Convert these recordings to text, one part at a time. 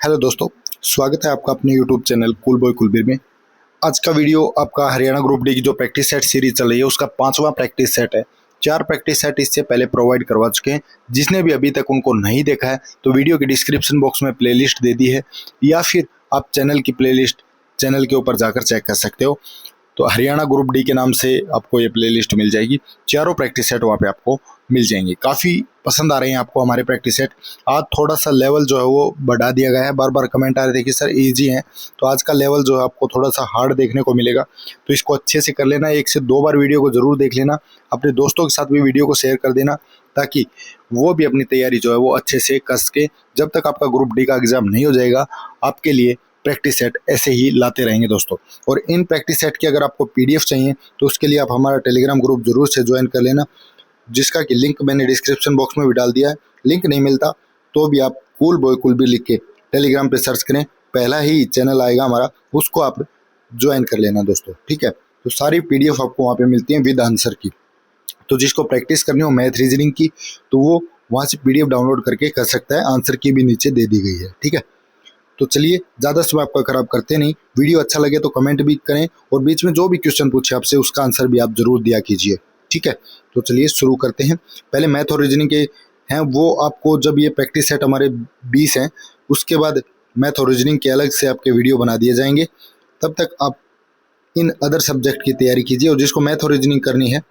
Hello दोस्तों, स्वागत है आपका अपने YouTube channel cool boy Kulbir में। आज का वीडियो आपका हरियाणा ग्रुप डी की जो प्रैक्टिस सेट सीरीज चल रही है उसका 5वां प्रैक्टिस सेट है। 4 प्रैक्टिस सेट इससे पहले प्रोवाइड करवा चुके हैं। जिसने भी अभी तक उनको नहीं देखा है तो वीडियो के डिस्क्रिप्शन बॉक्स में प्लेलिस्ट दे दी है, या फिर आप चैनल की प्लेलिस्ट चैनल के ऊपर जाकर चेक कर सकते हो। तो हरियाणा ग्रुप डी के नाम से आपको ये प्लेलिस्ट मिल जाएगी। चारों प्रैक्टिस सेट वहाँ पे आपको मिल जाएंगे। काफ़ी पसंद आ रहे हैं आपको हमारे प्रैक्टिस सेट। आज थोड़ा सा लेवल जो है वो बढ़ा दिया गया है। बार बार कमेंट आ रहे थे कि सर इजी है, तो आज का लेवल जो है आपको थोड़ा सा हार्ड देखने को मिलेगा। तो इसको अच्छे से कर लेना, 1 से 2 बार वीडियो को ज़रूर देख लेना। अपने दोस्तों के साथ भी वीडियो को शेयर कर देना ताकि वो भी अपनी तैयारी जो है वो अच्छे से कस के, जब तक आपका ग्रुप डी का एग्ज़ाम नहीं हो जाएगा, आपके लिए प्रैक्टिस सेट ऐसे ही लाते रहेंगे दोस्तों। और इन प्रैक्टिस सेट की अगर आपको पीडीएफ चाहिए तो उसके लिए आप हमारा टेलीग्राम ग्रुप जरूर से ज्वाइन कर लेना, जिसका कि लिंक मैंने डिस्क्रिप्शन बॉक्स में भी डाल दिया है। लिंक नहीं मिलता तो भी आप कूल बॉय कुलबीर लिख के टेलीग्राम पे सर्च करें, पहला ही चैनल आएगा हमारा, उसको आप ज्वाइन कर लेना दोस्तों, ठीक है। तो सारी पीडीएफ आपको वहाँ पे मिलती है विद आंसर की। तो जिसको प्रैक्टिस करनी हो मैथ रीजनिंग की तो वो वहाँ से पीडीएफ डाउनलोड करके कर सकता है। आंसर की भी नीचे दे दी गई है, ठीक है। तो चलिए ज़्यादा समय आपका खराब करते नहीं, वीडियो अच्छा लगे तो कमेंट भी करें और बीच में जो भी क्वेश्चन पूछे आपसे उसका आंसर भी आप जरूर दिया कीजिए, ठीक है। तो चलिए शुरू करते हैं। पहले मैथ और रीजनिंग के हैं वो आपको, जब ये प्रैक्टिस सेट हमारे 20 हैं उसके बाद मैथ और रीजनिंग के अलग से आपके वीडियो बना दिए जाएंगे। तब तक आप इन अदर सब्जेक्ट की तैयारी कीजिए, और जिसको मैथ और रीजनिंग करनी है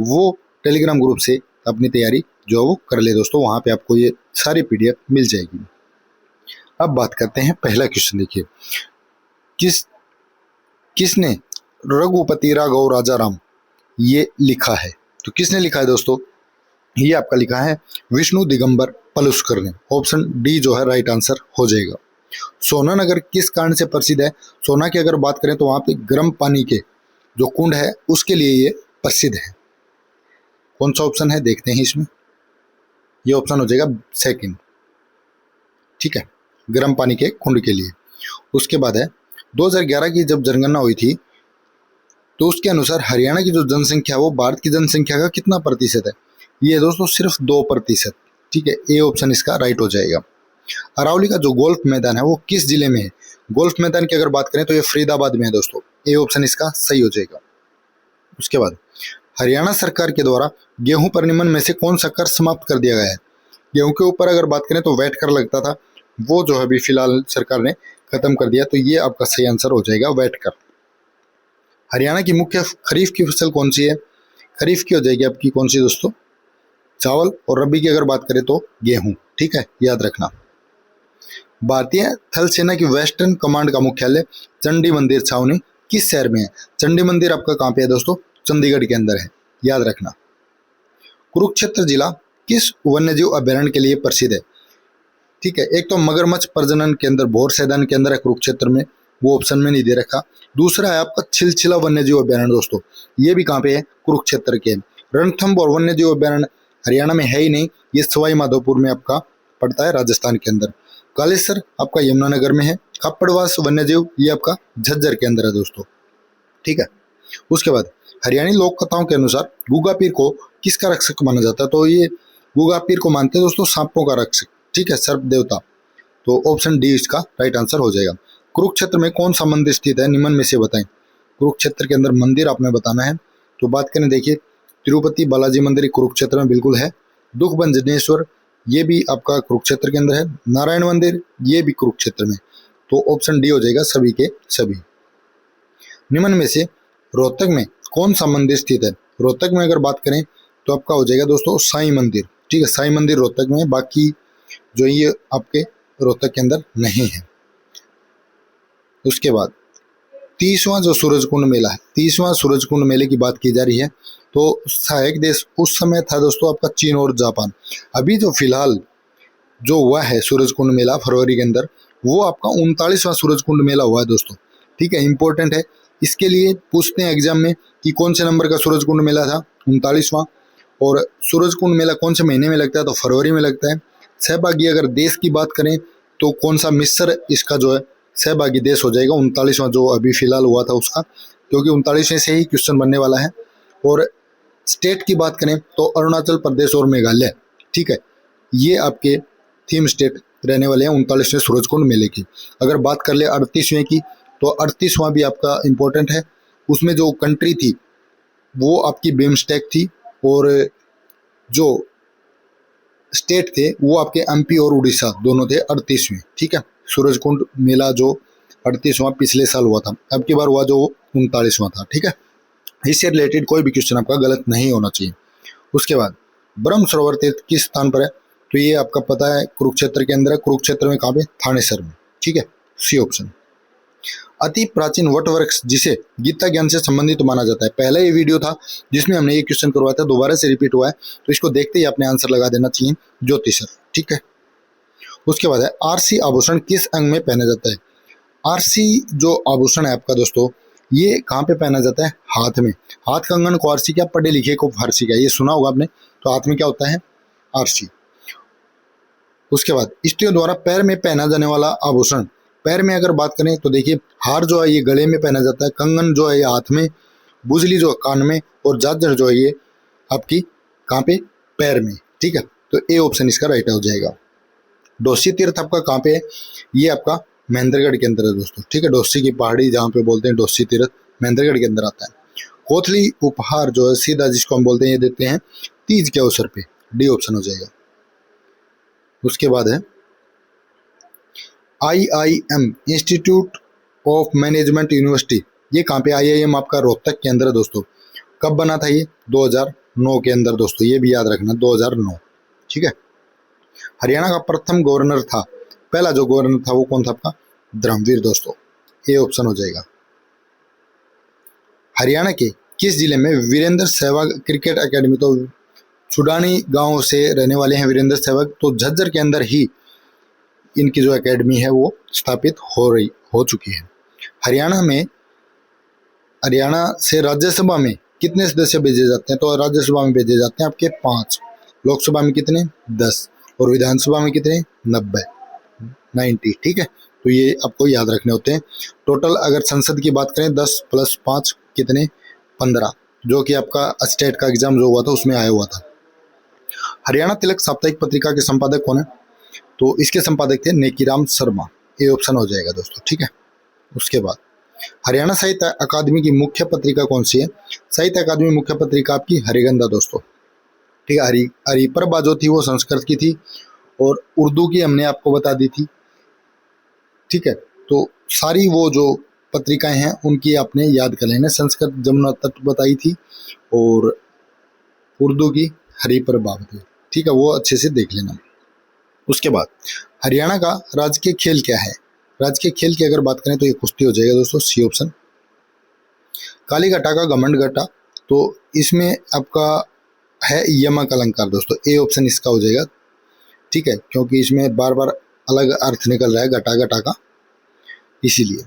वो टेलीग्राम ग्रुप से अपनी तैयारी जो है वो कर ले दोस्तों। वहाँ पर आपको ये सारी पीडीएफ मिल जाएगी। अब बात करते हैं, पहला क्वेश्चन देखिए, किसने रघुपति राघव राजा राम ये लिखा है? तो किसने लिखा है दोस्तों? ये आपका लिखा है विष्णु दिगंबर पलुस्कर ने। ऑप्शन डी जो है राइट आंसर हो जाएगा। सोना नगर किस कारण से प्रसिद्ध है? सोना की अगर बात करें तो वहां पे गर्म पानी के जो कुंड है उसके लिए ये प्रसिद्ध है। कौन सा ऑप्शन है देखते हैं इसमें। ये ऑप्शन हो जाएगा सेकंड, ठीक है, गर्म पानी के कुंड के लिए। उसके बाद है 2011 की जब जनगणना हुई थी तो उसके अनुसार हरियाणा की जो जनसंख्या है वो भारत की जनसंख्या का कितना प्रतिशत है? ये दोस्तों सिर्फ 2%, ठीक है। ए ऑप्शन इसका राइट हो जाएगा। अरावली का जो गोल्फ मैदान है वो किस जिले में है? गोल्फ मैदान की अगर बात करें तो ये फरीदाबाद में है दोस्तों। ए ऑप्शन इसका सही हो जाएगा। उसके बाद हरियाणा सरकार के द्वारा गेहूं पर निमन में से कौन सा कर समाप्त कर दिया गया है? गेहूं के ऊपर अगर बात करें तो वैट कर लगता था, वो जो है अभी फिलहाल सरकार ने खत्म कर दिया। तो ये आपका सही आंसर हो जाएगा वैट कर। हरियाणा की मुख्य खरीफ की फसल कौन सी है? खरीफ की हो जाएगी आपकी कौन सी दोस्तों? चावल। और रबी की अगर बात करें तो गेहूं, ठीक है, याद रखना। भारतीय थल सेना की वेस्टर्न कमांड का मुख्यालय चंडी मंदिर छावनी किस शहर में है? चंडी मंदिर आपका कहाँ पे है दोस्तों? चंडीगढ़ के अंदर है, याद रखना। कुरुक्षेत्र जिला किस वन्यजीव अभ्यारण्य के लिए प्रसिद्ध है? ठीक है, एक तो मगरमच्छ प्रजनन के अंदर भोर सैदान के अंदर है कुरुक्षेत्र में, वो ऑप्शन में नहीं दे रखा। दूसरा है आपका छिलछिला वन्यजीव अभ्यारण्य दोस्तों, ये भी कहाँ पे है? कुरुक्षेत्र के। रणथंभ और वन्यजीव अभ्यारण्य हरियाणा में है ही नहीं, ये सवाई माधोपुर में आपका पड़ता है, राजस्थान के अंदर। कालेसर आपका यमुनानगर में है। खप्पड़वास वन्यजीव ये आपका झज्जर के अंदर है दोस्तों, ठीक है। उसके बाद हरियाणी लोक कथाओं के अनुसार गुगा पीर को किसका रक्षक माना जाता है? तो ये गुगा पीर को मानते हैं दोस्तों सांपों का रक्षक, ठीक है, सर्प देवता। तो ऑप्शन डी इसका राइट आंसर हो जाएगा। कुरुक्षेत्र में कौन सा मंदिर स्थित है? निम्न में से बताएं। कुरुक्षेत्र के अंदर मंदिर आपने बताना है। तो बात करें, देखिए, तिरुपति बालाजी मंदिर कुरुक्षेत्र में बिल्कुल है। दुख भंजनेश्वर ये भी आपका कुरुक्षेत्र के अंदर है। नारायण मंदिर ये भी कुरुक्षेत्र में। तो ऑप्शन डी हो जाएगा सभी के सभी। निम्न में से रोहतक में कौन सा मंदिर स्थित है? रोहतक में अगर बात करें तो आपका हो जाएगा दोस्तों साईं मंदिर, ठीक है, साईं मंदिर रोहतक में है। बाकी जो ये आपके रोहतक के अंदर नहीं है। उसके बाद 30वां जो सूरजकुंड मेला है, 30वां सूरजकुंड मेले की बात की जा रही है। तो सहायक देश उस समय था दोस्तों आपका चीन और जापान। अभी जो फिलहाल जो हुआ है सूरजकुंड मेला फरवरी के अंदर, वो आपका 39वां सूरजकुंड मेला हुआ है दोस्तों, ठीक है, इंपॉर्टेंट है। इसके लिए पूछते हैं एग्जाम में कि कौन से नंबर का सूरजकुंड मेला था? 39वां। और सूरजकुंड मेला कौन से महीने में लगता है? तो फरवरी में लगता है। सहभागी अगर देश की बात करें तो कौन सा मिस्र इसका जो है सहभागी देश हो जाएगा? 39वां जो अभी फिलहाल हुआ था उसका, क्योंकि 39वें से ही क्वेश्चन बनने वाला है। और स्टेट की बात करें तो अरुणाचल प्रदेश और मेघालय, ठीक है, ये आपके थीम स्टेट रहने वाले हैं 39वें सूरजकुंड मेले की। अगर बात कर ले 38वें की, तो 38वां भी आपका इम्पोर्टेंट है। उसमें जो कंट्री थी वो आपकी बिम्स्टेक थी, और जो स्टेट थे वो आपके एमपी और उड़ीसा दोनों थे 38वें। ठीक है, सूरजकुंड मेला जो 38वां पिछले साल हुआ था, अब की बार हुआ जो 39वां था। ठीक है, इससे रिलेटेड कोई भी क्वेश्चन आपका गलत नहीं होना चाहिए। उसके बाद ब्रह्म सरोवर तीर्थ किस स्थान पर है, तो ये आपका पता है कुरुक्षेत्र के अंदर है। कुरुक्षेत्र में कहाँ पे, थानेसर में। ठीक है, सी ऑप्शन। अति प्राचीन वट वृक्ष जिसे गीता ज्ञान से संबंधित माना जाता है, पहला ये वीडियो था जिसमें हमने ये क्वेश्चन करवाया था, दोबारा से रिपीट हुआ है, तो इसको देखते ही आपने आंसर लगा देना चाहिए, ज्योतिषर। ठीक है, उसके बाद है आरसी आभूषण किस अंग में पहना जाता है। आरसी जो आभूषण है आपका दोस्तों, ये कहाँ पे पहना जाता है, हाथ में। हाथ कंगन को आरसी क्या, पढ़े लिखे को फारसी क्या, ये सुना होगा आपने। तो हाथ में क्या होता है, आरसी। उसके बाद स्त्रियों द्वारा पैर में पहना जाने वाला आभूषण, पैर में अगर बात करें तो देखिए हार जो है ये गले में पहना जाता है, कंगन जो है ये हाथ में, बुजली जो है कान में, और जाजर जो है ये आपकी कहाँ पे, पैर में। ठीक है, तो ए ऑप्शन इसका राइट हो जाएगा। डोसी तीर्थ आपका कहाँ पे है, ये आपका महेंद्रगढ़ के अंदर है दोस्तों। ठीक है, डोसी की पहाड़ी जहाँ पे बोलते हैं डोसी तीर्थ, महेंद्रगढ़ के अंदर आता है। कोथली उपहार जो है सीधा जिसको हम बोलते हैं, ये देते हैं तीज के अवसर पे, डी ऑप्शन हो जाएगा। उसके बाद है IIM institute of management university, ये कहाँ पे, IIM आपका रोहतक के अंदर है दोस्तों। कब बना था ये, 2009 के अंदर दोस्तों, ये भी याद रखना 2009। ठीक है, हरियाणा का प्रथम गवर्नर था, पहला जो गवर्नर था वो कौन था आपका, धर्मवीर दोस्तों, ए ऑप्शन हो जाएगा। हरियाणा के किस जिले में वीरेंद्र सहवाग क्रिकेट एकेडमी, तो छुडानी गांव से रहने वाले हैं वीरेंद्र सहवाग, तो झज्जर के अंदर ही इनकी जो एकेडमी है वो स्थापित हो चुकी है। हरियाणा से राज्यसभा में कितने सदस्य भेजे जाते हैं, तो राज्यसभा में भेजे जाते हैं आपके 5, लोकसभा में कितने 10, और विधानसभा में कितने 90। ठीक है, तो ये आपको याद रखने होते हैं। टोटल अगर संसद की बात करें 10 + 5 कितने 15, जो कि आपका स्टेट का एग्जाम जो हुआ था उसमें आया हुआ था। हरियाणा तिलक साप्ताहिक पत्रिका के संपादक कौन है, तो इसके संपादक थे नेकीराम शर्मा, ए ऑप्शन हो जाएगा दोस्तों। ठीक है, उसके बाद हरियाणा साहित्य अकादमी की मुख्य पत्रिका कौन सी है, साहित्य अकादमी मुख्य पत्रिका आपकी हरिगंधा दोस्तों। ठीक है, हरिप्रभा जो थी वो संस्कृत की थी, और उर्दू की हमने आपको बता दी थी। ठीक है, तो सारी वो जो पत्रिकाएं हैं उनकी आपने याद कर लेना। संस्कृत जमुना तट बताई थी, और उर्दू की हरिप्रभा बताई। ठीक है, वो अच्छे से देख लेना। उसके बाद हरियाणा का राजकीय खेल क्या है, राजकीय खेल की अगर बात करें तो ये कुश्ती हो जाएगा दोस्तों, सी ऑप्शन। काली घटा का घमंड घटा, तो इसमें आपका है यमक अलंकार दोस्तों, ए ऑप्शन इसका हो जाएगा। ठीक है, क्योंकि इसमें बार बार अलग अर्थ निकल रहा है घटा घटा का, इसीलिए।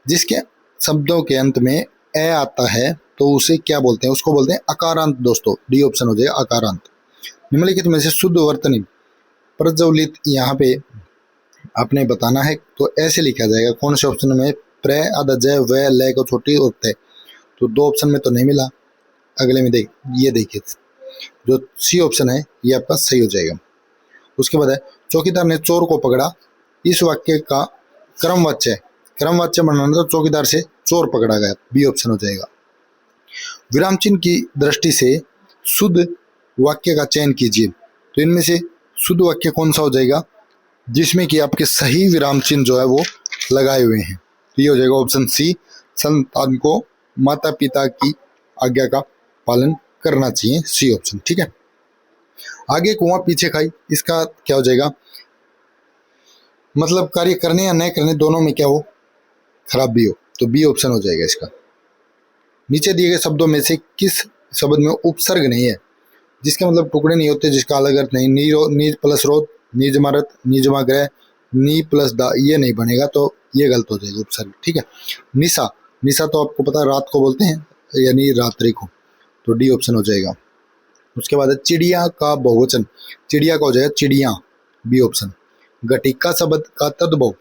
जिसके शब्दों के अंत में ए आता है तो उसे क्या बोलते हैं, उसको बोलते हैं अकारांत दोस्तों, डी ऑप्शन हो जाएगा अकारांत। निम्नलिखित में से शुद्ध वर्तनी प्रज्वलित यहाँ पे आपने बताना है, तो ऐसे लिखा जाएगा कौन से ऑप्शन में, प्र आधा जय व लय को छोटी और तय, तो 2 ऑप्शन में तो नहीं मिला। अगले में ये देखिए जो सी ऑप्शन है ये आपका सही हो जाएगा। उसके बाद है चौकीदार ने चोर को पकड़ा, इस वाक्य का क्रमवाच्य बनाना, तो चौकीदार से चोर पकड़ा गया, बी ऑप्शन हो जाएगा। विराम चिन्ह की दृष्टि से शुद्ध वाक्य का चयन कीजिए, तो इनमें से शुद्ध वाक्य कौन सा हो जाएगा जिसमें कि आपके सही विराम चिन्ह जो है वो लगाए हुए हैं, तो ये हो जाएगा ऑप्शन सी, संतान को माता पिता की आज्ञा का पालन करना चाहिए, सी ऑप्शन। ठीक है, आगे कुआं पीछे खाई, इसका क्या हो जाएगा, मतलब कार्य करने या न करने दोनों में क्या हो, खराबी हो, तो बी ऑप्शन हो जाएगा इसका। नीचे दिए गए शब्दों में से किस शब्द में उपसर्ग नहीं है, जिसके मतलब टुकड़े नहीं होते, जिसका अलग अर्थ नहीं, नीज प्लस रोध, निज मारत, निजमा ग्रह, नी प्लस दा, ये नहीं बनेगा, तो ये गलत हो जाएगा उपसर्ग। ठीक है, निशा तो आपको पता है रात को बोलते हैं, यानी रात्रि को, तो डी ऑप्शन हो जाएगा। उसके बाद चिड़िया का बहुवचन, चिड़िया का हो जाएगा चिड़िया, बी ऑप्शन। घटिका शब्द का तद्भव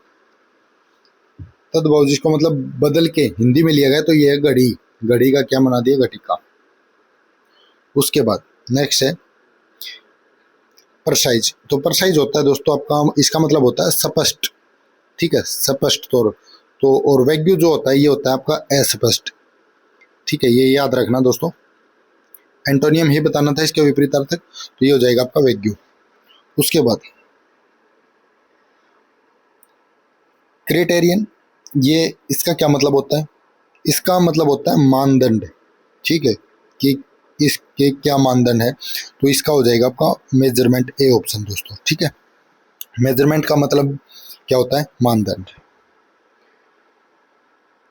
जिसको मतलब बदल के हिंदी में लिया गया, तो ये है घड़ी, घड़ी का क्या बना दिया, घटिका। उसके बाद नेक्स्ट है प्रसाइज। तो प्रसाइज होता है दोस्तों आपका, इसका मतलब होता है स्पष्ट, ठीक है, स्पष्ट तौर। तो और वैग्यू जो होता है ये होता है आपका अस्पष्ट, ठीक है, ये याद रखना दोस्तों। एंटोनियम ही बताना था इसके विपरीतार्थक, तो ये हो जाएगा आपका वैग्यू। उसके बाद क्राइटेरियन, ये इसका क्या मतलब होता है? इसका मतलब होता है मानदंड, ठीक है, कि इसके क्या मानदंड है। तो इसका हो जाएगा आपका मेजरमेंट, ए ऑप्शन दोस्तों, ठीक है। मेजरमेंट का मतलब क्या होता है? मानदंड।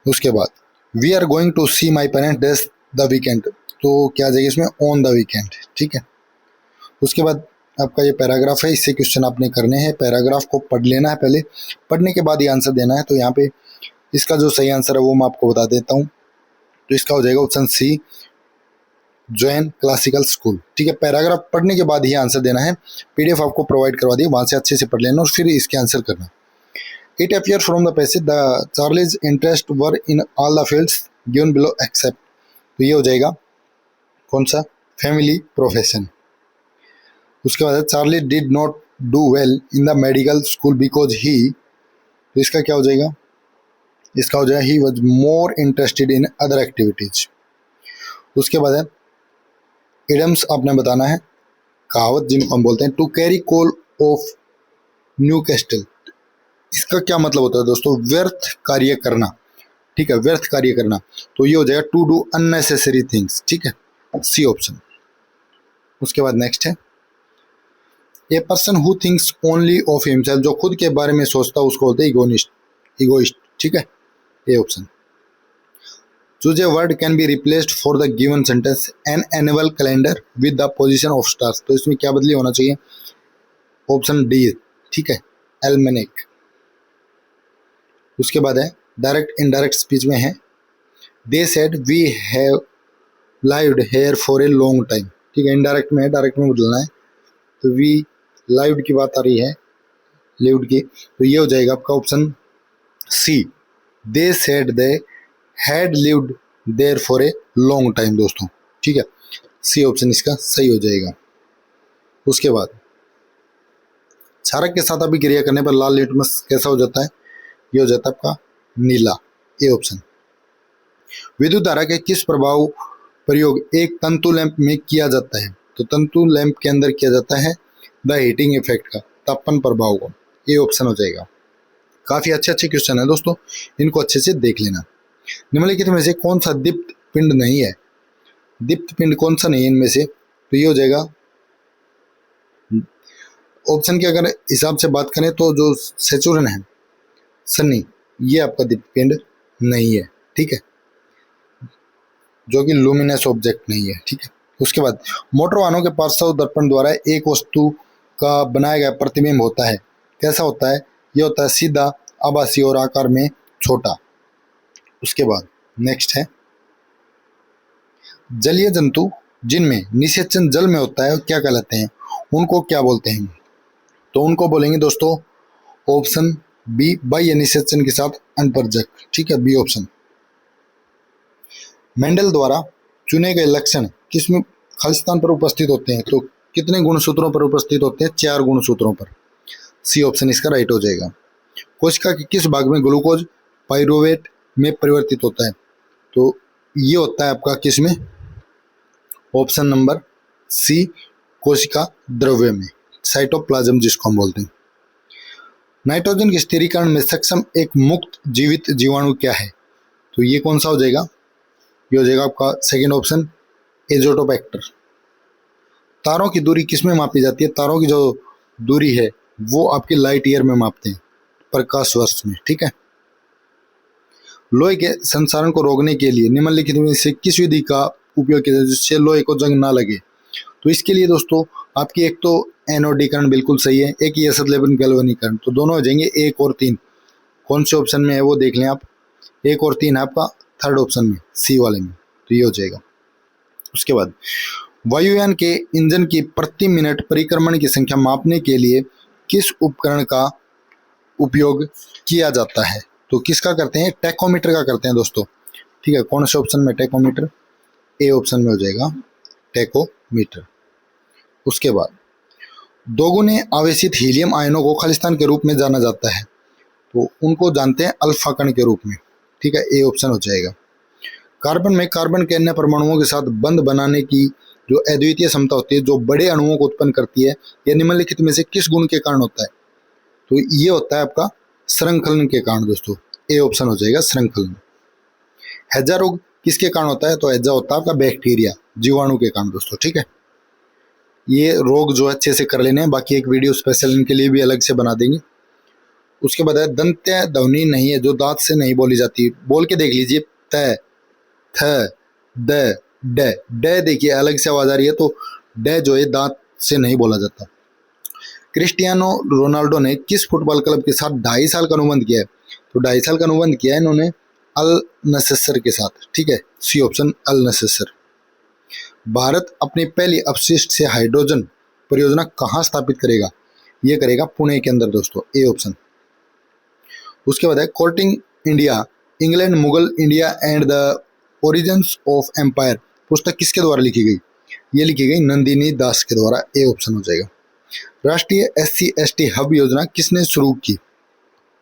उसके बाद we are going to see my parents this the weekend, तो क्या आ जाएगा इसमें? ऑन द वीकेंड, ठीक है। उसके बाद आपका ये पैराग्राफ है, इससे क्वेश्चन आपने करने हैं। पैराग्राफ को पढ़ लेना है पहले, पढ़ने के बाद ये आंसर देना है। तो यहाँ पे इसका जो सही आंसर है वो मैं आपको बता देता हूँ। तो इसका हो जाएगा option C, join classical school, ठीक है। पैराग्राफ पढ़ने के बाद ही आंसर देना है। पीडीएफ आपको प्रोवाइड करवा दी, वहाँ से अच्छे से पढ़ लेना और फिर इसके आंसर करना। It appear from the passage the Charlie's interest were in all the fields given below except, तो ये हो जाएगा कौन सा? Family profession. उसके बाद Charlie did not do well in the medical school because he, तो इसका क्या हो जाएगा? इसका हो जाएगा he was more interested in other activities. उसके बाद है इडम्स आपने बताना है, कहावत जिनको हम बोलते हैं, to carry coal of Newcastle, इसका क्या मतलब होता है दोस्तों? व्यर्थ कार्य करना, ठीक है, व्यर्थ कार्य करना। तो ये हो जाएगा टू डू अननेसेसरी थिंग्स, ठीक है, सी ऑप्शन। उसके बाद नेक्स्ट है a person who thinks only of himself, जो खुद के बारे में सोचता है उसको बोलते हैं इगोइस्ट, ठीक है, A option. Choose a word can be replaced for the given sentence an annual calendar with the position of stars, तो इसमें क्या बदली होना चाहिए? ऑप्शन डी, ठीक है, एल्मेनेक। उसके बाद है डायरेक्ट इनडायरेक्ट स्पीच में है they said we have lived here for a long time, ठीक है। इनडायरेक्ट में है, डायरेक्ट में बदलना है। तो वी लाइव्ड की बात आ रही है, लिव्ड की, तो ये हो जाएगा आपका option C, they said they had lived there for a long time दोस्तों, ठीक है, सी ऑप्शन इसका सही हो जाएगा। उसके बाद क्षारक के साथ अभिक्रिया करने पर लाल लिटमस कैसा हो जाता है? ये हो जाता है आपका नीला, ए ऑप्शन। विद्युत धारा के किस प्रभाव प्रयोग एक तंतु लैंप में किया जाता है? तो तंतु लैंप के अंदर किया जाता है द हीटिंग इफेक्ट का, तापन प्रभाव को, ये ऑप्शन हो जाएगा। काफी अच्छे क्वेश्चन है दोस्तों, इनको अच्छे से देख लेना। निम्नलिखित में से कौन सा दीप्त पिंड नहीं है? दीप्त पिंड कौन सा नहीं है इनमें से? तो ये हो जाएगा ऑप्शन के अगर हिसाब से बात करें तो जो सेचुरन है, सनी, ये आपका दीप्त पिंड नहीं है, ठीक है, जो कि लुमिनस ऑब्जेक्ट नहीं है, ठीक है। उसके बाद मोटर वाहनों के पार्श्व दर्पण द्वारा एक वस्तु का बनाया गया प्रतिबिंब होता है, कैसा होता है? ये होता है सीधा, आभासी और आकार में छोटा। उसके बाद नेक्स्ट है जलीय जंतु जिनमें निषेचन जल में होता है क्या कहलाते हैं? उनको क्या बोलते हैं? तो उनको बोलेंगे दोस्तों ऑप्शन बी, बाह्य निषेचन के साथ अनपरजक, ठीक है, बी ऑप्शन। मेंडल द्वारा चुने गए लक्षण किसमें खालिस्तान पर उपस्थित होते हैं? तो कितने गुणसूत्रों पर उपस्थित होते हैं? 4 गुणसूत्रों पर, सी ऑप्शन इसका राइट हो जाएगा। कोशिका के किस भाग में ग्लूकोज पाइरुवेट में परिवर्तित होता है? तो ये होता है आपका किस में? ऑप्शन नंबर सी, कोशिका द्रव्य में, साइटोप्लाज्म जिसको हम बोलते हैं। नाइट्रोजन के स्थिरीकरण में सक्षम एक मुक्त जीवित जीवाणु क्या है? तो ये कौन सा हो जाएगा? ये हो जाएगा आपका सेकंड ऑप्शन, एजोटोबैक्टर। तारों की दूरी किस में मापी जाती है? तारों की जो दूरी है वो आपके लाइट ईयर में मापते हैं, प्रकाश वर्ष में, ठीक है। लोहे के संसारण को रोकने के लिए निम्नलिखित में से किस विधि का उपयोग किया जाए जिससे लोहे को जंग ना लगे? तो इसके लिए दोस्तों आपकी एक तो एनोडीकरण बिल्कुल सही है, एक ही असद लेबन गैल्वेनीकरण, तो दोनों हो जाएंगे 1 और 3। कौन से ऑप्शन में है वो देख लें आप, 1 और 3 है आपका थर्ड ऑप्शन में, सी वाले में, तो ये हो जाएगा। उसके बाद वायुयान के इंजन की प्रति मिनट परिक्रमण की संख्या मापने के लिए किस उपकरण का उपयोग किया जाता है? तो किसका करते हैं? टैकोमीटर का करते हैं दोस्तों, ठीक है। कौन से ऑप्शन में? टैकोमीटर, ए ऑप्शन में हो जाएगा टैकोमीटर। उसके बाद दोगुने आवेशित हीलियम आयनों को खालिस्तान के रूप में जाना जाता है, तो उनको जानते हैं अल्फा कण के रूप में। ठीक है, ए ऑप्शन हो जाएगा। कार्बन में कार्बन के अन्य परमाणुओं के साथ बंध बनाने की जो अद्वितीय क्षमता होती है, जो बड़े अणुओं को उत्पन्न करती है, यह निम्नलिखित में से किस गुण के कारण होता है? तो ये होता है आपका श्रृंखलन के कारण दोस्तों। ए ऑप्शन हो जाएगा श्रृंखलन। हैजा रोग किसके कारण होता है? तो हैजा होता है आपका बैक्टीरिया, जीवाणु के कारण दोस्तों। ठीक है, ये रोग जो अच्छे से कर लेने हैं, बाकी एक वीडियो स्पेशल इनके लिए भी अलग से बना देंगे। उसके बाद दंत्य ध्वनि नहीं है जो दांत से नहीं बोली जाती, बोल के देख लीजिए। त, थ, द, ड, ड देखिए अलग से आवाज आ रही है, तो ड जो है दांत से नहीं बोला जाता। क्रिस्टियानो रोनाल्डो ने किस फुटबॉल क्लब के साथ 2.5 साल का अनुबंध किया है? तो 2.5 साल का अनुबंध किया है इन्होंने अल नसर के साथ। ठीक है, सी ऑप्शन अल नसर। भारत अपनी पहली अपशिष्ट से हाइड्रोजन परियोजना कहाँ स्थापित करेगा? ये करेगा पुणे के अंदर दोस्तों, ए ऑप्शन। उसके बाद है courting India, England, Mughal India and the origins of empire पुस्तक किसके द्वारा लिखी गई? ये लिखी गई नंदिनी दास के द्वारा, ए ऑप्शन हो जाएगा। राष्ट्रीय SC/ST हब योजना किसने शुरू की?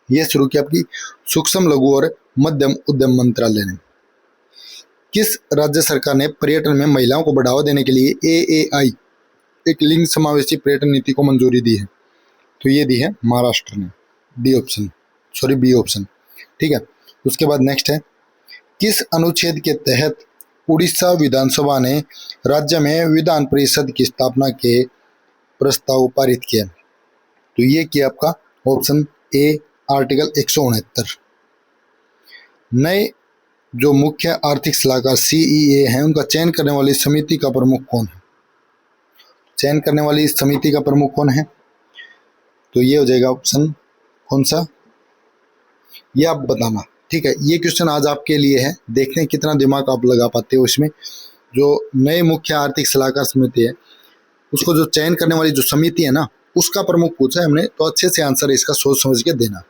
यह शुरू की आपकी सूक्ष्म लघु और मध्यम उद्यम मंत्रालय ने। किस राज्य सरकार ने पर्यटन में महिलाओं को बढ़ावा देने के लिए AAI एक लिंग समावेशी पर्यटन नीति को मंजूरी दी है? तो ये दी है महाराष्ट्र ने, D option, sorry B option. ठीक है, उसके बाद नेक्स्ट है किस अनुच्छेद के तहत उड़ीसा विधानसभा ने राज्य में विधान परिषद की स्थापना के प्रस्ताव पारित किया? तो ये किया आपका ऑप्शन ए, आर्टिकल 169। नए जो मुख्य आर्थिक सलाहकार CEA हैं, उनका चयन करने वाली समिति का प्रमुख कौन है? चयन करने वाली समिति का प्रमुख कौन है? तो ये हो जाएगा ऑप्शन कौन सा, ये आप बताना। ठीक है, ये क्वेश्चन आज आपके लिए है, देखते हैं कितना दिमाग आप लगा पाते हो इसमें। जो नए मुख्य आर्थिक सलाहकार समिति है, उसको जो चयन करने वाली जो समिति है ना, उसका प्रमुख पूछा है हमने, तो अच्छे से आंसर इसका सोच समझ के देना।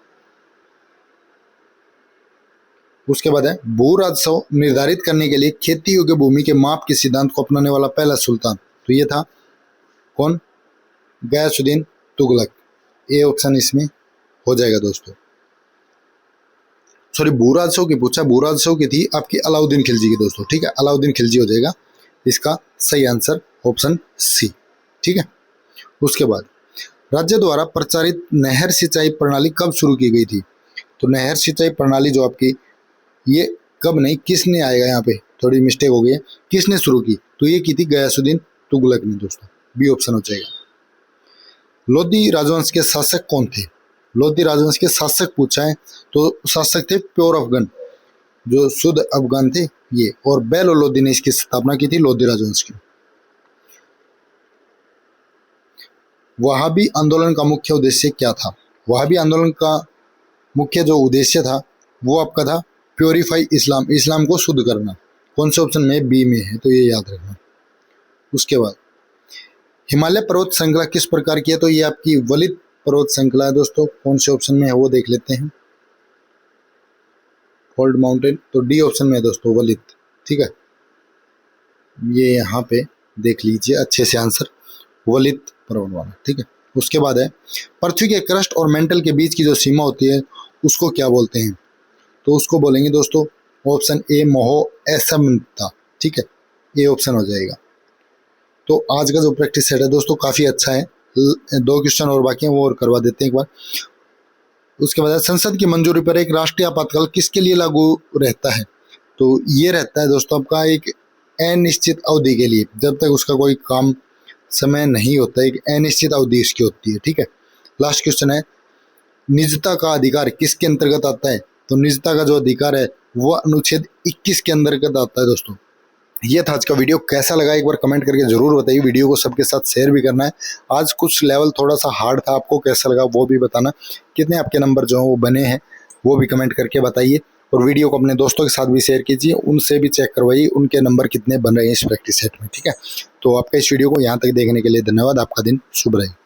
उसके बाद है भू राजस्व निर्धारित करने के लिए खेती योग्य भूमि के माप के सिद्धांत को अपनाने वाला पहला सुल्तान, तो ये था कौन? गयासुद्दीन तुगलक, ए ऑप्शन इसमें हो जाएगा दोस्तों। सॉरी, भू राजस्व की पूछा, भू राजस्व की थी आपकी अलाउद्दीन खिलजी की दोस्तों। ठीक है, अलाउद्दीन खिलजी हो जाएगा इसका सही आंसर, ऑप्शन सी। ठीक है, उसके बाद राज्य द्वारा प्रचारित नहर सिंचाई प्रणाली कब शुरू की गई थी? तो नहर सिंचाई प्रणाली जो आपकी, ये कब नहीं, किसने आएगा यहाँ पे, थोड़ी मिस्टेक हो गई है, किसने शुरू की? तो ये की थी गयासुद्दीन तुगलक ने दोस्तों, बी ऑप्शन हो जाएगा। लोधी राजवंश के शासक कौन थे? लोधी राजवंश के शासक पूछा है, तो शासक थे प्योर अफगान, जो शुद्ध अफगान थे ये, और बैलो लोधी ने इसकी स्थापना की थी लोधी राजवंश की। वहाबी आंदोलन का मुख्य उद्देश्य क्या था? वहाबी आंदोलन का मुख्य जो उद्देश्य था वो आपका था प्योरीफाई इस्लाम, इस्लाम को शुद्ध करना। कौन से ऑप्शन में? बी में है, तो ये याद रखना। उसके बाद हिमालय पर्वत श्रृंखला किस प्रकार की है? तो ये आपकी वलित पर्वत श्रृंखला है दोस्तों। कौन से ऑप्शन में है वो देख लेते हैं। फोल्ड माउंटेन, तो डी ऑप्शन में है दोस्तों, वलित। ठीक है, ये यहाँ पे देख लीजिए अच्छे से आंसर, वलित पर्वत वाला। ठीक है, उसके बाद है पृथ्वी के क्रस्ट और मेंटल के बीच की जो सीमा होती है उसको क्या बोलते हैं? तो उसको बोलेंगे दोस्तों ऑप्शन ए, मोहो असमता। ठीक है, ये ऑप्शन हो जाएगा। तो आज का जो प्रैक्टिस सेट है दोस्तों काफ़ी अच्छा है, 2 क्वेश्चन और बाकी हैं, वो और करवा देते हैं एक बार। उसके बाद संसद की मंजूरी पर एक राष्ट्रीय आपातकाल किसके लिए लागू रहता है? तो ये रहता है दोस्तों आपका एक अनिश्चित अवधि के लिए, जब तक उसका कोई काम समय नहीं होता, एक अनिश्चित अवधि इसकी होती है। ठीक है, लास्ट क्वेश्चन है निजता का अधिकार किसके अंतर्गत आता है? तो निजता का जो अधिकार है वो अनुच्छेद 21 के अंतर्गत आता है दोस्तों। ये था आज का वीडियो, कैसा लगा एक बार कमेंट करके जरूर बताइए। वीडियो को सबके साथ शेयर भी करना है। आज कुछ लेवल थोड़ा सा हार्ड था, आपको कैसा लगा वो भी बताना। कितने आपके नंबर जो हैं वो बने हैं वो भी कमेंट करके बताइए, और वीडियो को अपने दोस्तों के साथ भी शेयर कीजिए, उनसे भी चेक करवाइए उनके नंबर कितने बन रहे हैं इस प्रैक्टिस सेट में। ठीक है, तो आपका इस वीडियो को यहाँ तक देखने के लिए धन्यवाद। आपका दिन शुभ रहे।